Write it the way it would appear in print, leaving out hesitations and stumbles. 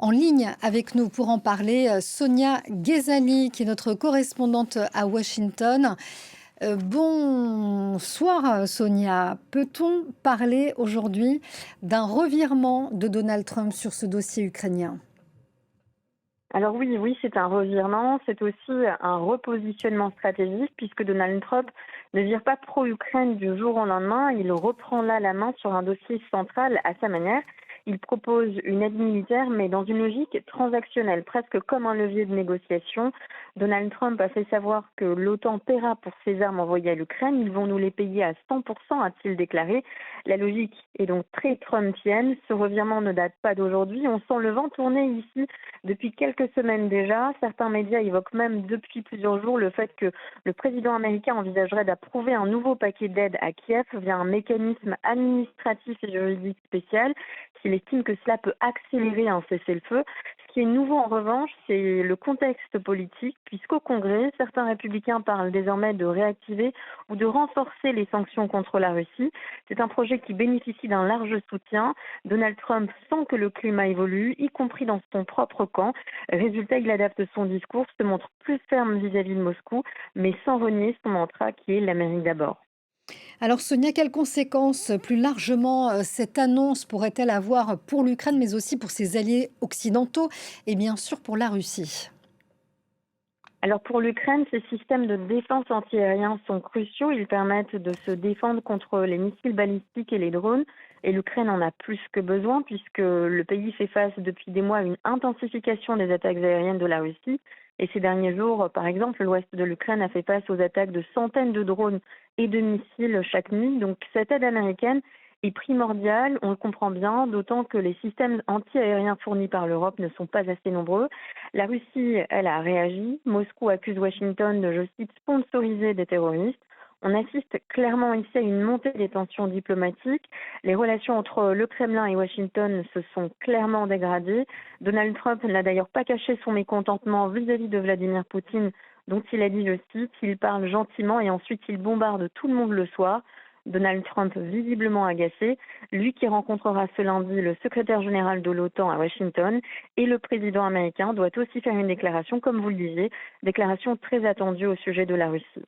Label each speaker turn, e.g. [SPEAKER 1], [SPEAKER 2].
[SPEAKER 1] En ligne avec nous pour en parler, Sonia Ghezali, qui est notre correspondante à Washington. Bonsoir Sonia. Peut-on parler aujourd'hui d'un revirement de Donald Trump sur ce dossier ukrainien?
[SPEAKER 2] Alors oui, c'est un revirement, c'est aussi un repositionnement stratégique puisque Donald Trump ne vire pas pro-Ukraine du jour au lendemain, il reprend là la main sur un dossier central à sa manière. Il propose une aide militaire mais dans une logique transactionnelle, presque comme un levier de négociation. Donald Trump a fait savoir que l'OTAN paiera pour ces armes envoyées à l'Ukraine, ils vont nous les payer à 100%, a-t-il déclaré. La logique est donc très trumpienne, ce revirement ne date pas d'aujourd'hui, on sent le vent tourner ici depuis quelques semaines déjà. Certains médias évoquent même depuis plusieurs jours le fait que le président américain envisagerait d'approuver un nouveau paquet d'aide à Kiev via un mécanisme administratif et juridique spécial, s'il estime que cela peut accélérer un cessez-le-feu. Ce qui est nouveau en revanche, c'est le contexte politique, puisqu'au Congrès, certains républicains parlent désormais de réactiver ou de renforcer les sanctions contre la Russie. C'est un projet qui bénéficie d'un large soutien. Donald Trump sent que le climat évolue, y compris dans son propre camp. Résultat, il adapte son discours, se montre plus ferme vis-à-vis de Moscou, mais sans renier son mantra qui est l'Amérique d'abord.
[SPEAKER 1] Alors Sonia, quelles conséquences plus largement cette annonce pourrait-elle avoir pour l'Ukraine, mais aussi pour ses alliés occidentaux et bien sûr pour la Russie?
[SPEAKER 2] Alors pour l'Ukraine, ces systèmes de défense antiaériens sont cruciaux. Ils permettent de se défendre contre les missiles balistiques et les drones. Et l'Ukraine en a plus que besoin puisque le pays fait face depuis des mois à une intensification des attaques aériennes de la Russie. Et ces derniers jours, par exemple, l'ouest de l'Ukraine a fait face aux attaques de centaines de drones et de missiles chaque nuit. Donc cette aide américaine est primordiale, on le comprend bien, d'autant que les systèmes anti-aériens fournis par l'Europe ne sont pas assez nombreux. La Russie, elle, a réagi. Moscou accuse Washington de, je cite, sponsoriser des terroristes. On assiste clairement ici à une montée des tensions diplomatiques. Les relations entre le Kremlin et Washington se sont clairement dégradées. Donald Trump n'a d'ailleurs pas caché son mécontentement vis-à-vis de Vladimir Poutine, dont il a dit, je cite, il parle gentiment et ensuite il bombarde tout le monde le soir. Donald Trump visiblement agacé, lui qui rencontrera ce lundi le secrétaire général de l'OTAN à Washington, et le président américain doit aussi faire une déclaration, comme vous le disiez, déclaration très attendue au sujet de la Russie.